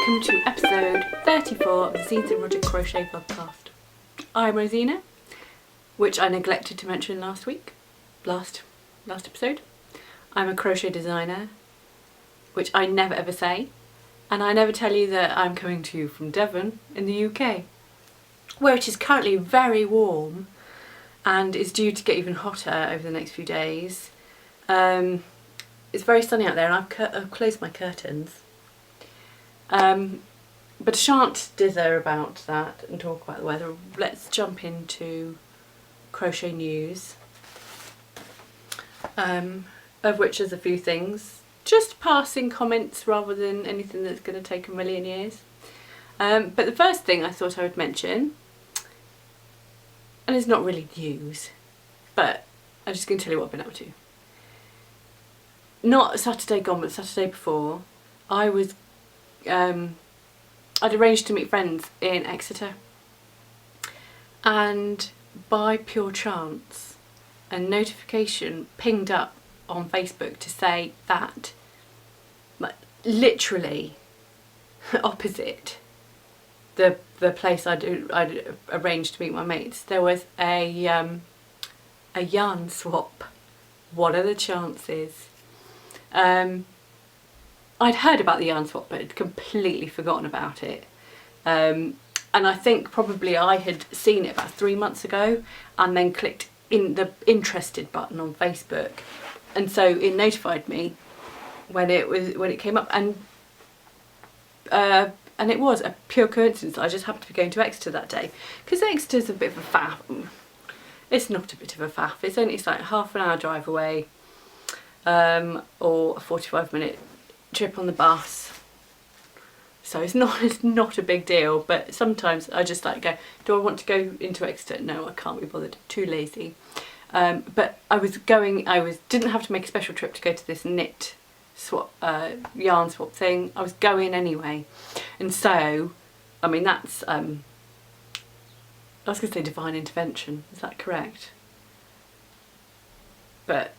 welcome to episode 34 of the Zeens and Roger Crochet podcast. I'm Rosina, which I neglected to mention last episode. I'm a crochet designer, which I never ever say, and I never tell you that I'm coming to you from Devon in the UK, where it is currently very warm and is due to get even hotter over the next few days. It's very sunny out there and I've closed my curtains. But I shan't dither about that and talk about the weather. Let's jump into crochet news, of which there's a few things. Just passing comments rather than anything that's going to take a million years. But the first thing I thought I would mention, and it's not really news, but I'm just going to tell you what I've been up to. Not Saturday gone, but Saturday before, I was I'd arranged to meet friends in Exeter, and by pure chance a notification pinged up on Facebook to say that literally opposite the place I'd arranged to meet my mates, there was a yarn swap. What are the chances? I'd heard about the yarn swap but had completely forgotten about it. And I think probably I had seen it about 3 months ago and then clicked in the interested button on Facebook, and so it notified me when it came up, and it was a pure coincidence. I just happened to be going to Exeter that day because Exeter's a bit of a faff. It's not a bit of a faff. It's like half an hour drive away, or a 45-minute trip on the bus, so it's not a big deal. But sometimes I just like go, do I want to go into Exeter? No, I can't be bothered, too lazy. But didn't have to make a special trip to go to this knit swap, yarn swap thing. I was going anyway, and so I mean that's I was going to say divine intervention, is that correct? But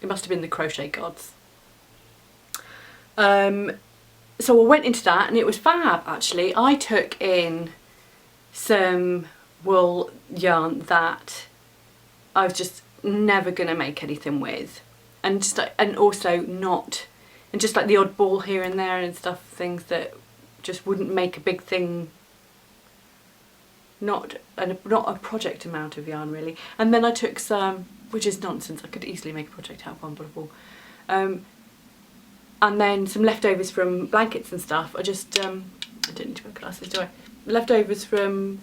it must have been the crochet gods. So I went into that and it was fab actually. I took in some wool yarn that I was just never going to make anything with, and just just like the odd ball here and there and stuff, things that just wouldn't make a big thing, not a project amount of yarn really. And then I took some, which is nonsense, I could easily make a project out of one ball of wool. And then some leftovers from blankets and stuff. I don't need to wear glasses, do I? Leftovers from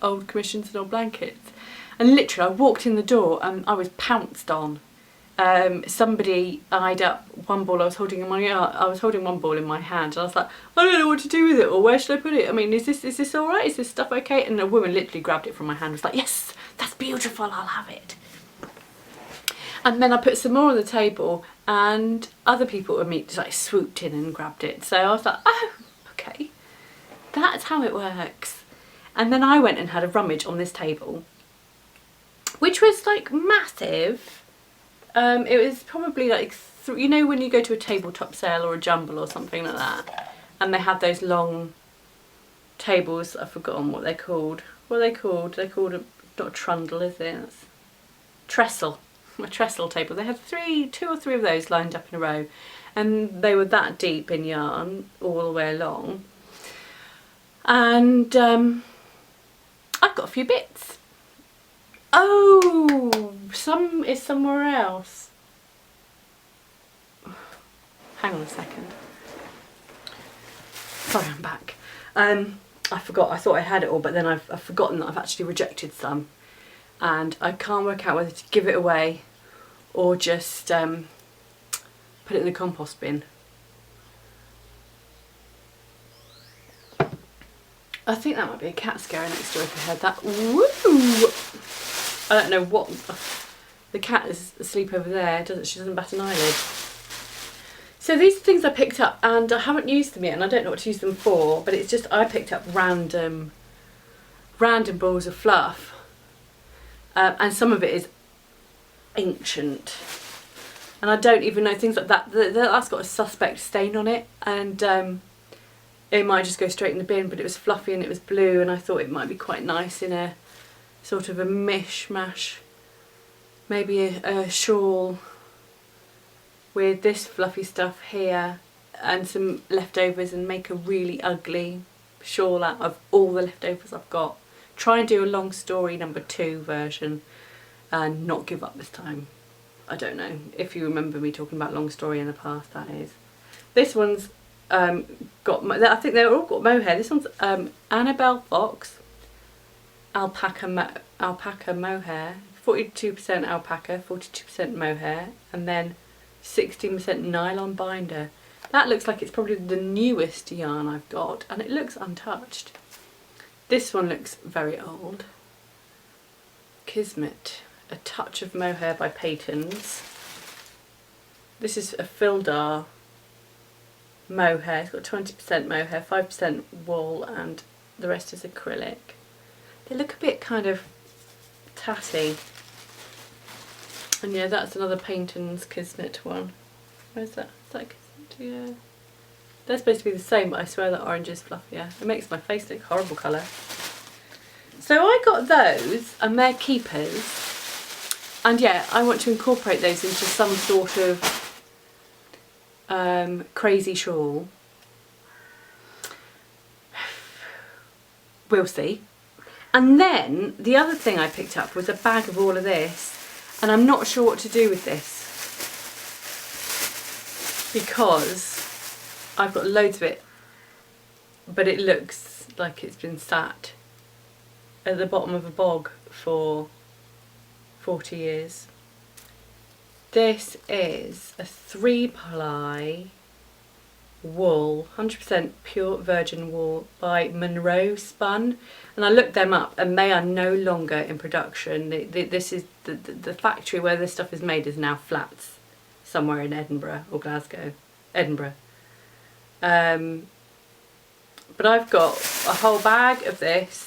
old commissions and old blankets. And literally I walked in the door and I was pounced on. Somebody eyed up one ball I was holding in one ball in my hand, and I was like, I don't know what to do with it, or where should I put it? I mean, is this alright? Is this stuff okay? And a woman literally grabbed it from my hand and was like, yes, that's beautiful, I'll have it. And then I put some more on the table and other people with me just like swooped in and grabbed it. So I was like, oh, okay, that's how it works. And then I went and had a rummage on this table, which was like massive. It was probably like, you know when you go to a tabletop sale or a jumble or something like that, and they have those long tables, I've forgotten what they're called. What are they called? They're called not a trundle, is it? It's trestle. A trestle table. They had two or three of those lined up in a row, and they were that deep in yarn all the way along. And I've got a few bits. Oh, some is somewhere else. Hang on a second. Sorry, I'm back. I forgot. I thought I had it all, but then I've forgotten that I've actually rejected some. And I can't work out whether to give it away or just put it in the compost bin. I think that might be a cat scary next door if you heard that. Woo! I don't know what. The cat is asleep over there. She doesn't bat an eyelid. So these are things I picked up and I haven't used them yet, and I don't know what to use them for, but it's just I picked up random balls of fluff. And some of it is ancient, and I don't even know, things like that. That's got a suspect stain on it, and it might just go straight in the bin, but it was fluffy and it was blue, and I thought it might be quite nice in a sort of a mishmash, maybe a shawl with this fluffy stuff here and some leftovers, and make a really ugly shawl out of all the leftovers I've got. Try and do a long story #2 version and not give up this time. I don't know if you remember me talking about long story in the past, that is. This one's got, I think they've all got mohair. This one's Annabelle Fox alpaca mohair, 42% alpaca, 42% mohair, and then 16% nylon binder. That looks like it's probably the newest yarn I've got, and it looks untouched. This one looks very old. Kismet, a touch of mohair by Paytons. This is a Fildar mohair. It's got 20% mohair, 5% wool, and the rest is acrylic. They look a bit kind of tatty. And yeah, that's another Paytons Kismet one. Where's that? Is that Kismet? Yeah. They're supposed to be the same, but I swear that orange is fluffier. It makes my face look horrible colour. So I got those, and they're keepers. And yeah, I want to incorporate those into some sort of crazy shawl. We'll see. And then the other thing I picked up was a bag of all of this, and I'm not sure what to do with this because I've got loads of it, but it looks like it's been sat at the bottom of a bog for 40 years. This is a 3-ply wool, 100% pure virgin wool by Monroe Spun, and I looked them up and they are no longer in production. This is the factory where this stuff is made is now flats somewhere in Edinburgh or Glasgow. Edinburgh. But I've got a whole bag of this.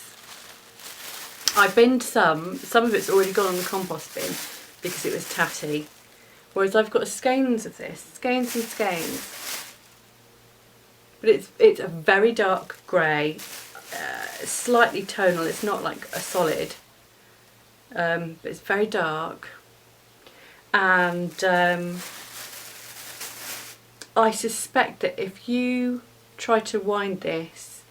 I binned some of it's already gone on the compost bin because it was tatty, whereas I've got skeins of this, skeins and skeins. But it's a very dark grey, slightly tonal. It's not like a solid, but it's very dark. And I suspect that if you try to wind this,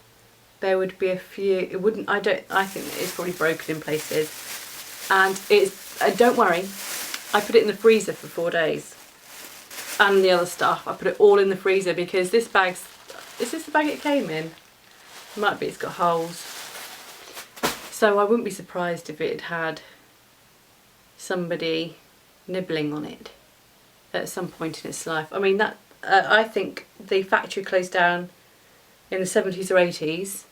there would be a few. It wouldn't. I think it's probably broken in places. And it's. Don't worry. I put it in the freezer for 4 days. And the other stuff, I put it all in the freezer because this bag's. Is this the bag it came in? It might be, it's got holes. So I wouldn't be surprised if it had somebody nibbling on it at some point in its life. I mean, that I think the factory closed down in the 70s or 80s,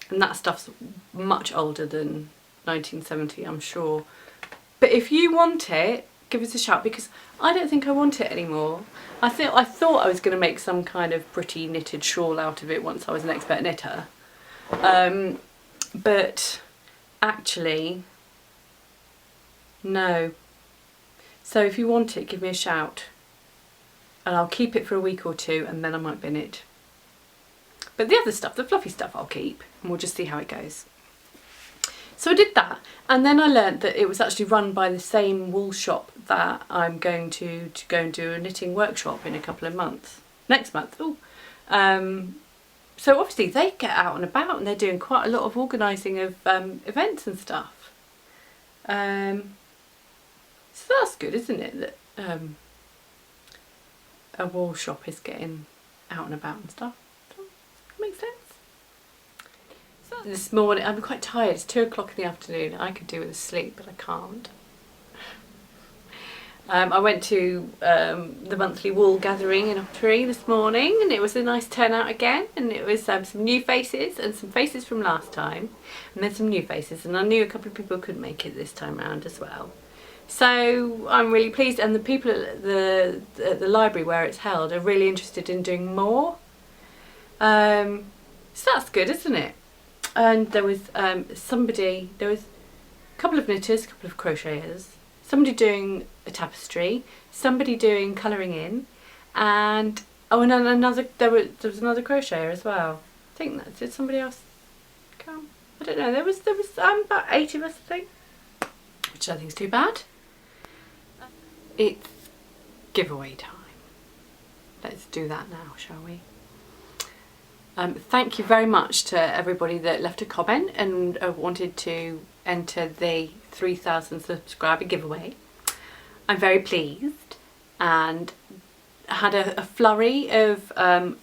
and that stuff's much older than 1970, I'm sure. But if you want it, give us a shout, because I don't think I want it anymore. I thought I was going to make some kind of pretty knitted shawl out of it once I was an expert knitter, but actually no. So if you want it, give me a shout and I'll keep it for a week or two, and then I might bin it. But the other stuff, the fluffy stuff, I'll keep, and we'll just see how it goes. So I did that, and then I learnt that it was actually run by the same wool shop that I'm going to go and do a knitting workshop in a couple of months. Next month. Ooh. So obviously they get out and about, and they're doing quite a lot of organising of events and stuff. So that's good, isn't it? That a wool shop is getting out and about and stuff. Makes sense. This morning, I'm quite tired, it's 2 o'clock in the afternoon. I could do with a sleep, but I can't. I went to the monthly wool gathering in Ottery this morning, and it was a nice turnout again, and it was some new faces and some faces from last time, and then some new faces, and I knew a couple of people couldn't make it this time round as well. So I'm really pleased, and the people at the library where it's held are really interested in doing more. So that's good, isn't it? And there was there was a couple of knitters, a couple of crocheters, somebody doing a tapestry, somebody doing colouring in, and oh, and another, there was another crocheter as well. think that, did somebody else come? I don't know, there was about 8 of us, I think, which I think is too bad. It's giveaway time. Let's do that now, shall we? Thank you very much to everybody that left a comment and wanted to enter the 3,000 subscriber giveaway. I'm very pleased, and had a flurry of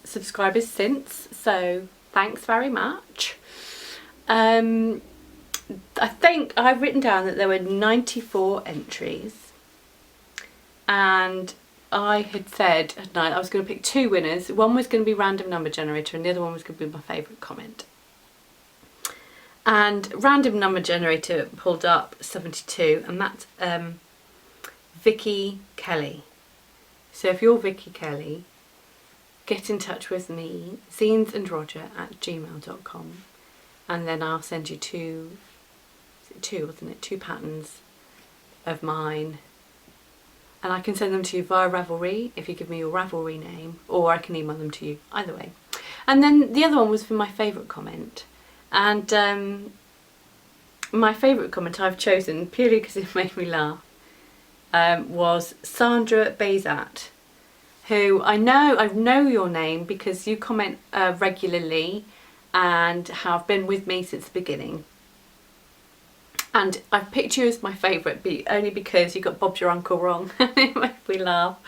subscribers since, so thanks very much. I think I've written down that there were 94 entries, and I had said at night I was going to pick 2 winners. One was going to be random number generator and the other one was going to be my favourite comment. And random number generator pulled up 72, and that's Vicky Kelly. So if you're Vicky Kelly, get in touch with me, zeensandroger@gmail.com, and then I'll send you 2 patterns of mine. And I can send them to you via Ravelry if you give me your Ravelry name, or I can email them to you, either way. And then the other one was for my favourite comment, and my favourite comment I've chosen purely because it made me laugh, was Sandra Bezat, who I know your name because you comment regularly and have been with me since the beginning. And I've picked you as my favourite only because you got Bob's Your Uncle wrong. It made me laugh.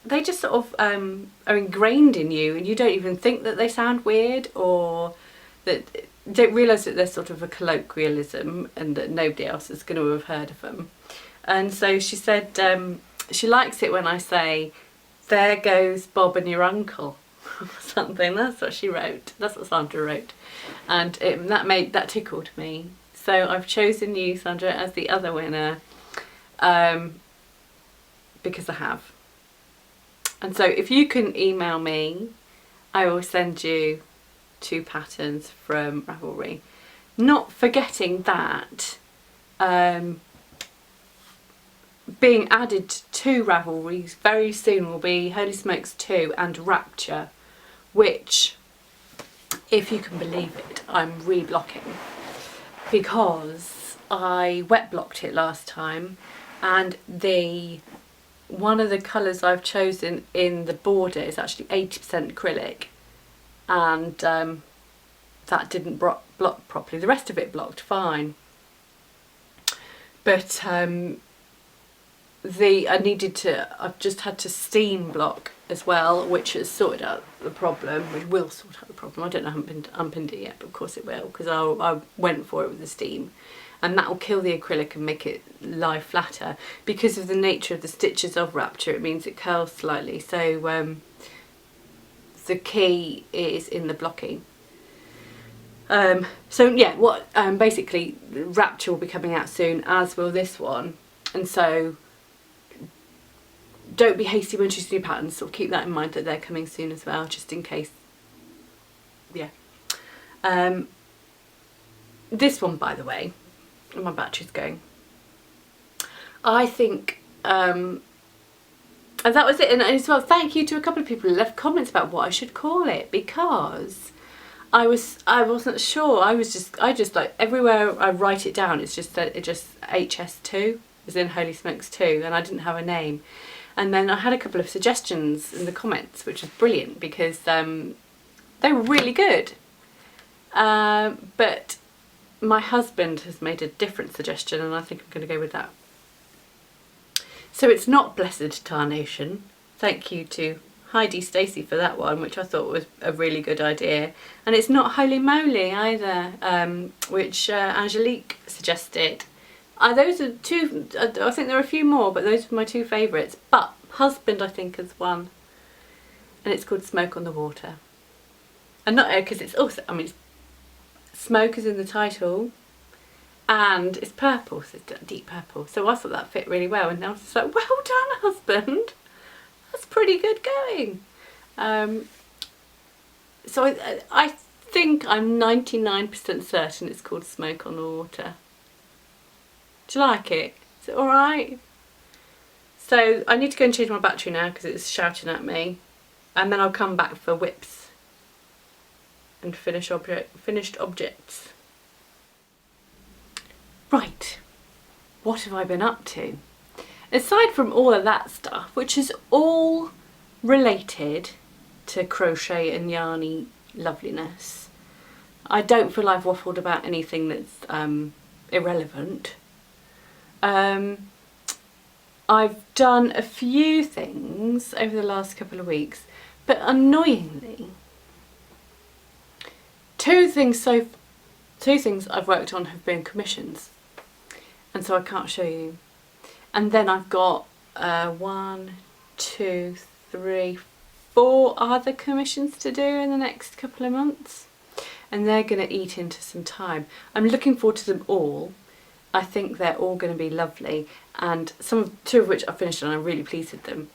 They just sort of are ingrained in you, and you don't even think that they sound weird, or that you don't realise that they're sort of a colloquialism and that nobody else is going to have heard of them. And so she said she likes it when I say, "There goes Bob and your uncle," or something. That's what she wrote. That's what Sandra wrote. And that tickled me. So I've chosen you, Sandra, as the other winner, because I have. And so if you can email me, I will send you 2 patterns from Ravelry. Not forgetting that being added to Ravelry very soon will be Holy Smokes 2 and Rapture, which, if you can believe it, I'm reblocking because I wet blocked it last time, and one of the colours I've chosen in the border is actually 80% acrylic, and that didn't block properly. The rest of it blocked fine, but I've just had to steam block as well, which has sorted out the problem, which will sort out the problem. I don't know, I haven't unpinned it yet, but of course it will, because I went for it with the steam, and that will kill the acrylic and make it lie flatter. Because of the nature of the stitches of Rapture, it means it curls slightly, so the key is in the blocking. So yeah, basically Rapture will be coming out soon, as will this one, and so don't be hasty when choosing new patterns. Sort of keep that in mind that they're coming soon as well, just in case. Yeah. This one, by the way, my battery's going. I think, and that was it. And as well, thank you to a couple of people who left comments about what I should call it, because I wasn't sure. I just like, everywhere I write it down, it's just that it just HS2, as in Holy Smokes 2, and I didn't have a name. And then I had a couple of suggestions in the comments, which was brilliant because they were really good. But my husband has made a different suggestion, and I think I'm going to go with that. So it's not Blessed Tarnation. Thank you to Heidi Stacey for that one, which I thought was a really good idea. And it's not Holy Moly either, which Angelique suggested. Those are 2, I think there are a few more, but those are my 2 favourites. But husband, I think, has won. And it's called Smoke on the Water. And not because it's also, I mean, smoke is in the title, and it's purple, so it's deep purple. So I thought that fit really well, and I was just like, well done, husband. That's pretty good going. So I think I'm 99% certain it's called Smoke on the Water. Do you like it? Is it alright? So I need to go and change my battery now because it's shouting at me. and then I'll come back for whips and finished objects. Right, what have I been up to? Aside from all of that stuff, which is all related to crochet and yarny loveliness, I don't feel I've waffled about anything that's irrelevant. I've done a few things over the last couple of weeks, but annoyingly, two things I've worked on have been commissions, and so I can't show you. And then I've got 1, 2, 3, 4 other commissions to do in the next couple of months, and they're going to eat into some time. I'm looking forward to them all. I think they're all going to be lovely, and two of which I finished and I'm really pleased with them.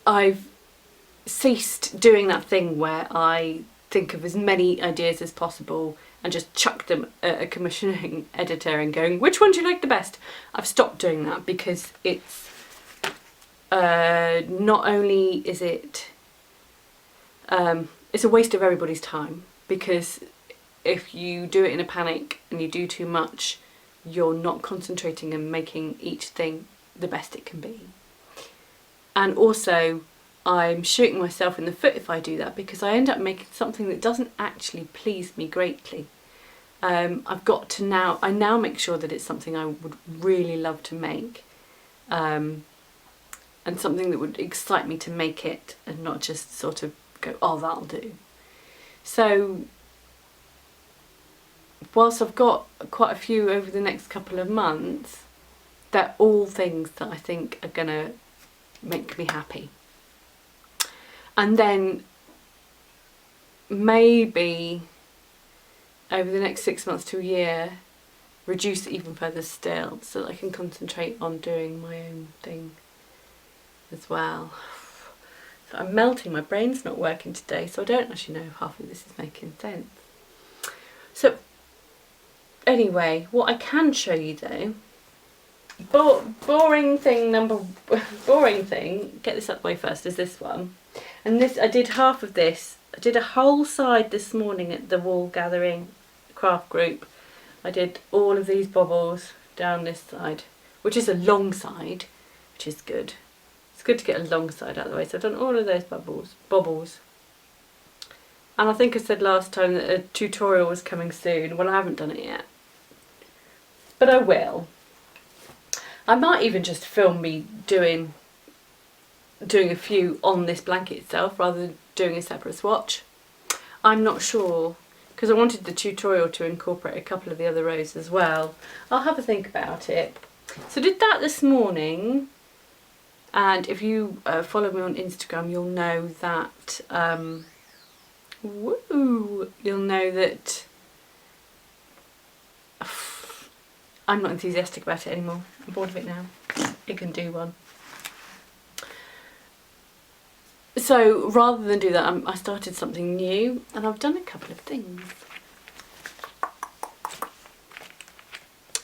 I've ceased doing that thing where I think of as many ideas as possible and just chuck them at a commissioning editor and going, which one do you like the best? I've stopped doing that because it's not only is it's a waste of everybody's time, because if you do it in a panic and you do too much, you're not concentrating and making each thing the best it can be. And also, I'm shooting myself in the foot if I do that, because I end up making something that doesn't actually please me greatly. I now make sure that it's something I would really love to make, and something that would excite me to make it, and not just sort of go, oh, that'll do. So whilst I've got quite a few over the next couple of months, they're all things that I think are going to make me happy. And then maybe over the next 6 months to a year, reduce it even further still, so that I can concentrate on doing my own thing as well. So I'm melting, my brain's not working today, so I don't actually know if half of this is making sense. So anyway, what I can show you though, boring thing, get this out the way first, is this one. And this, I did half of this. I did a whole side this morning at the Wool Gathering craft group. I did all of these bobbles down this side, which is a long side, which is good. It's good to get a long side out of the way. So I've done all of those bobbles. And I think I said last time that a tutorial was coming soon. Well, I haven't done it yet, but I will. I might even just film me doing a few on this blanket itself rather than doing a separate swatch. I'm not sure, because I wanted the tutorial to incorporate a couple of the other rows as well. I'll have a think about it. So I did that this morning, and if you follow me on Instagram, you'll know that I'm not enthusiastic about it anymore. I'm bored of it now. It can do one. So rather than do that, I started something new, and I've done a couple of things.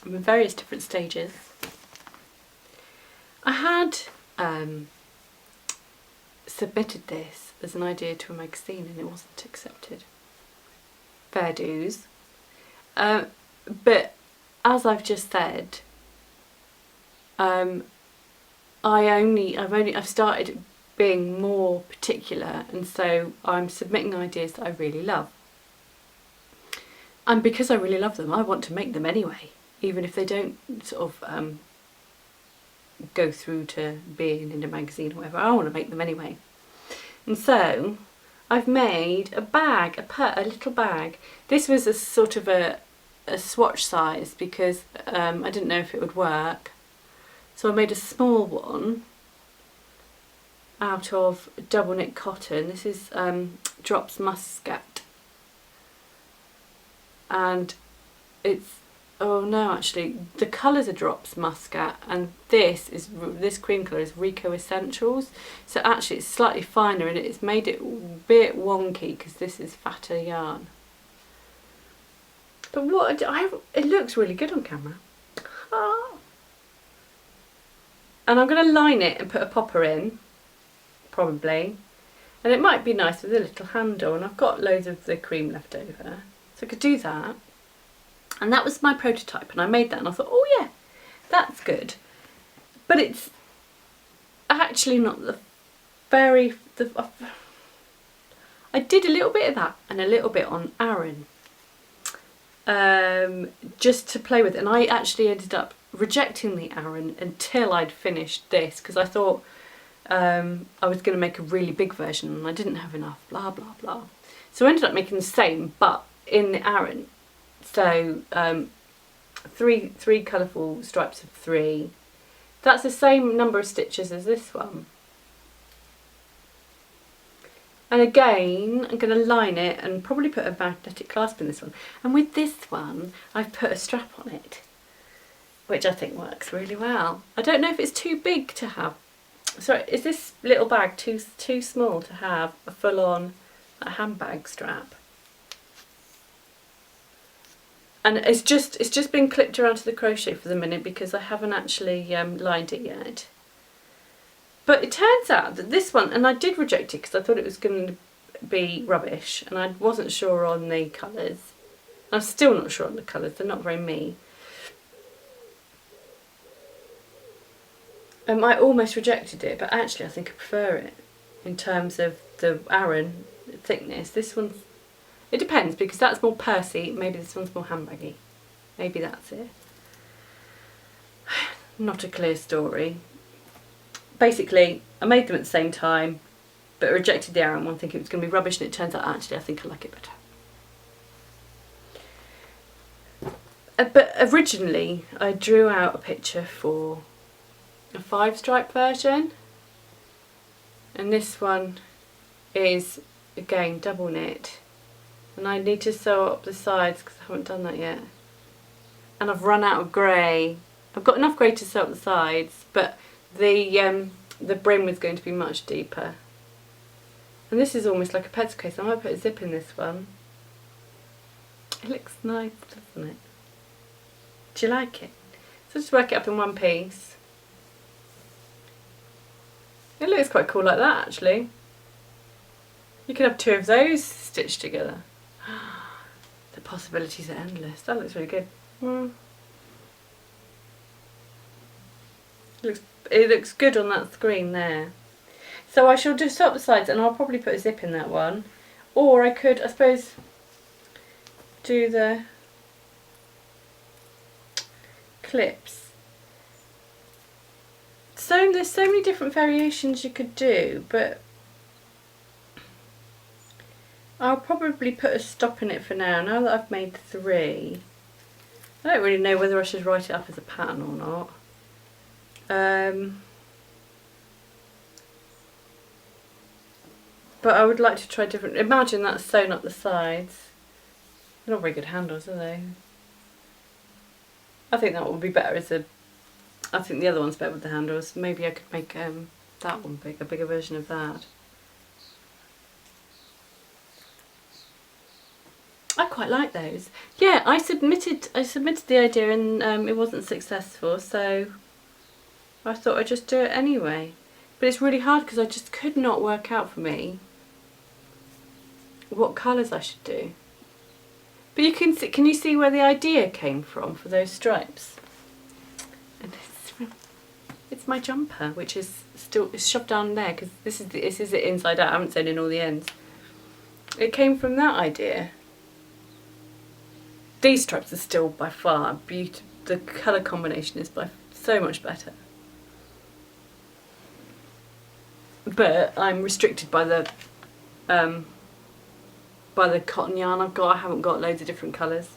I'm in various different stages. I had submitted this as an idea to a magazine and it wasn't accepted. Fair dues. But as I've just said, I've started being more particular, and so I'm submitting ideas that I really love. And because I really love them, I want to make them anyway, even if they don't sort of go through to being in a magazine or whatever. I want to make them anyway. And so I've made a bag, a little bag. This was a sort of a swatch size because I didn't know if it would work. So I made a small one out of double knit cotton. This is Drops Muscat, and it's, oh no, actually the colours are Drops Muscat, and this cream colour is Rico Essentials. So actually it's slightly finer, and it's made it a bit wonky because this is fatter yarn. But it looks really good on camera. Ah. And I'm going to line it and put a popper in, probably. And it might be nice with a little handle, and I've got loads of the cream left over. So I could do that. And that was my prototype, and I made that and I thought, oh yeah, that's good. But it's actually not I did a little bit of that and a little bit on Aaron. Just to play with it, and I actually ended up rejecting the Aaron until I'd finished this, because I thought I was going to make a really big version and I didn't have enough, blah blah blah. So I ended up making the same but in the Aaron. So three colourful stripes of 3. That's the same number of stitches as this one. And again, I'm going to line it and probably put a magnetic clasp in this one. And with this one, I've put a strap on it, which I think works really well. I don't know if it's too big to have. Sorry, is this little bag too small to have a full-on handbag strap? And it's just been clipped around to the crochet for the minute because I haven't actually lined it yet. But it turns out that this one, and I did reject it because I thought it was going to be rubbish and I wasn't sure on the colours. I'm still not sure on the colours, they're not very me. I almost rejected it, but actually I think I prefer it in terms of the Aaron thickness. This one's, it depends because that's more pursy, maybe this one's more handbaggy. Maybe that's it. Not a clear story. Basically, I made them at the same time, but rejected the Aaron one thinking it was going to be rubbish, and it turns out actually I think I like it better. But originally I drew out a picture for a 5-stripe version, and this one is again double knit, and I need to sew up the sides because I haven't done that yet, and I've run out of grey. I've got enough grey to sew up the sides, but the brim was going to be much deeper. And this is almost like a pencil case. I might put a zip in this one. It looks nice, doesn't it? Do you like it? So just work it up in one piece. It looks quite cool like that actually. You could have 2 of those stitched together. The possibilities are endless. That looks really good. It looks good on that screen there. So I shall just sew up the sides, and I'll probably put a zip in that one. Or I could, I suppose, do the clips. So there's so many different variations you could do, but I'll probably put a stop in it for now that I've made 3. I don't really know whether I should write it up as a pattern or not. But I would like to try different. Imagine that's sewn up the sides. They're not very good handles, are they? I think that would be better as a. I think the other one's better with the handles. Maybe I could make that one big, a bigger version of that. I quite like those. Yeah, I submitted the idea and it wasn't successful, so I thought I'd just do it anyway. But it's really hard because I just could not work out for me what colours I should do. But you can see, can you see where the idea came from for those stripes? And it's my jumper, which is still shoved down there because this is it inside out. I haven't sewn in all the ends. It came from that idea. These stripes are still by far beautiful. The colour combination is by so much better. But I'm restricted by the cotton yarn I've got. I haven't got loads of different colours.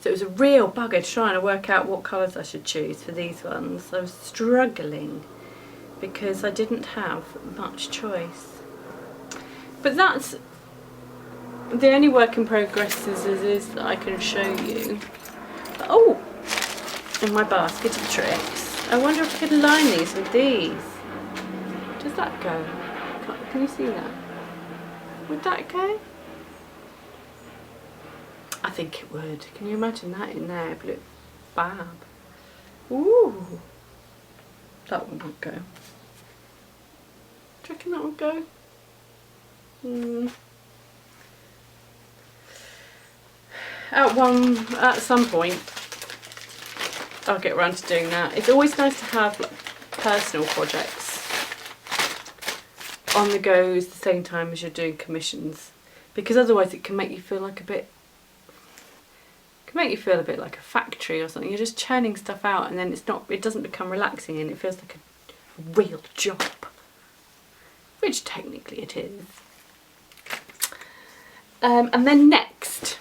So it was a real bugger trying to work out what colours I should choose for these ones. I was struggling because I didn't have much choice. But that's the only work in progress is that I can show you. Oh! In my basket of tricks. I wonder if I could line these with these. Does that go? Can you see that? Would that go? I think it would. Can you imagine that in there? It would look fab. Ooh! That one would go. Do you reckon that would go? At some point, I'll get around to doing that. It's always nice to have like personal projects on the go at the same time as you're doing commissions, because otherwise it can make you feel like a bit like a factory or something. You're just churning stuff out, and then it doesn't become relaxing, and it feels like a real job, which technically it is. And then next,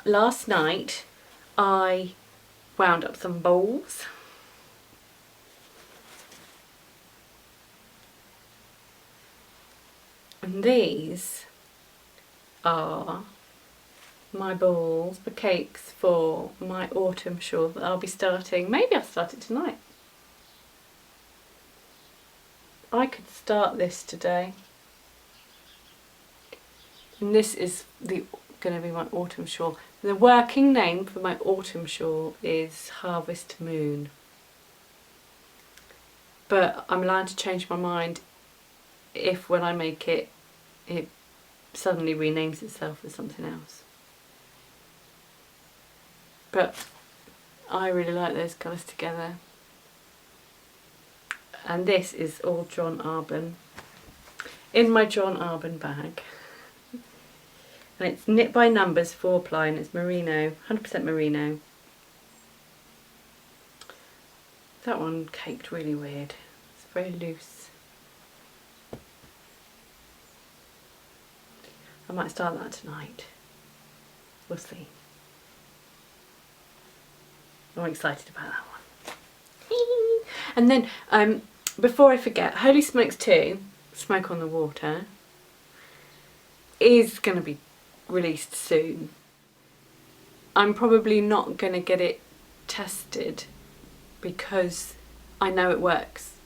last night I wound up some bowls. And these are my balls, the cakes for my autumn shawl that I'll be starting. Maybe I'll start it tonight. I could start this today. And this is going to be my autumn shawl. The working name for my autumn shawl is Harvest Moon. But I'm allowed to change my mind if when I make it, it suddenly renames itself as something else. But I really like those colours together. And this is all John Arbon, in my John Arbon bag. And it's knit by numbers, 4-ply, and it's merino, 100% merino. That one caked really weird. It's very loose. I might start that tonight. We'll see. I'm excited about that one. And then, before I forget, Holy Smokes 2, Smoke on the Water, is going to be released soon. I'm probably not going to get it tested because I know it works.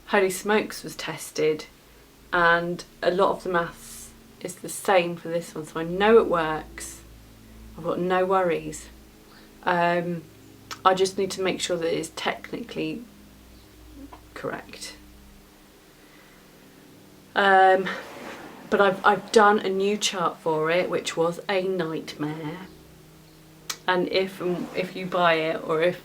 Holy Smokes was tested and a lot of the maths is the same for this one, so I know it works. I've got no worries. I just need to make sure that it is technically correct. But I've done a new chart for it, which was a nightmare. And if you buy it, or if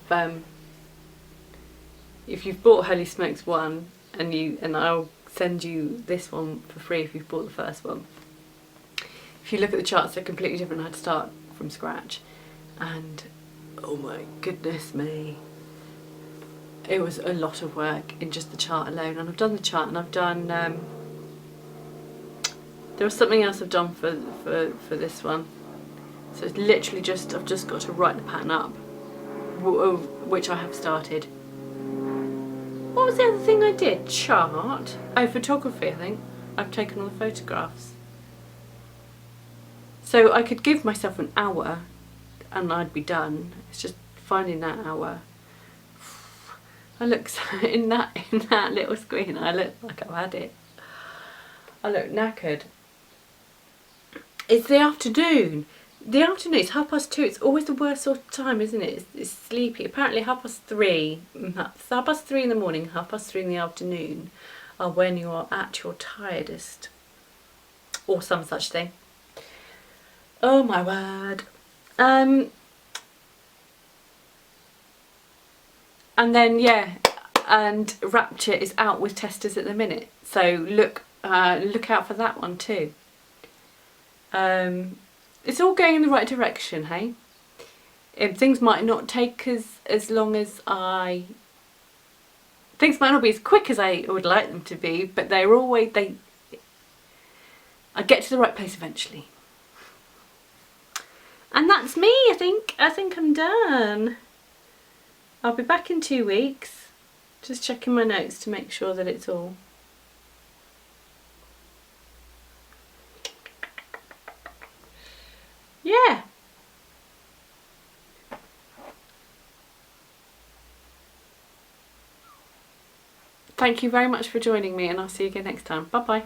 you've bought Holy Smokes 1, and I'll send you this one for free if you've bought the first one. If you look at the charts, they're completely different. I had to start from scratch, and oh my goodness me, it was a lot of work in just the chart alone. And I've done the chart, and I've done there was something else I've done for this one. So it's literally just, I've just got to write the pattern up, which I have started. What was the other thing I did? Chart? Oh, photography, I think. I've taken all the photographs. So I could give myself an hour and I'd be done. It's just finding that hour. I look in that little screen, I look like I've had it. I look knackered. It's the afternoon. The afternoon, it's 2:30. It's always the worst sort of time, isn't it? It's sleepy. Apparently 3:30, 3:30 in the morning, 3:30 in the afternoon are when you are at your tiredest. Or some such thing. Oh my word. And then, yeah, and Rapture is out with testers at the minute. So look out for that one too. It's all going in the right direction, hey? Things might not take as long as things might not be as quick as I would like them to be, but I get to the right place eventually. And that's me, I think. I think I'm done. I'll be back in 2 weeks. Just checking my notes to make sure that it's all. Yeah. Thank you very much for joining me, and I'll see you again next time. Bye bye.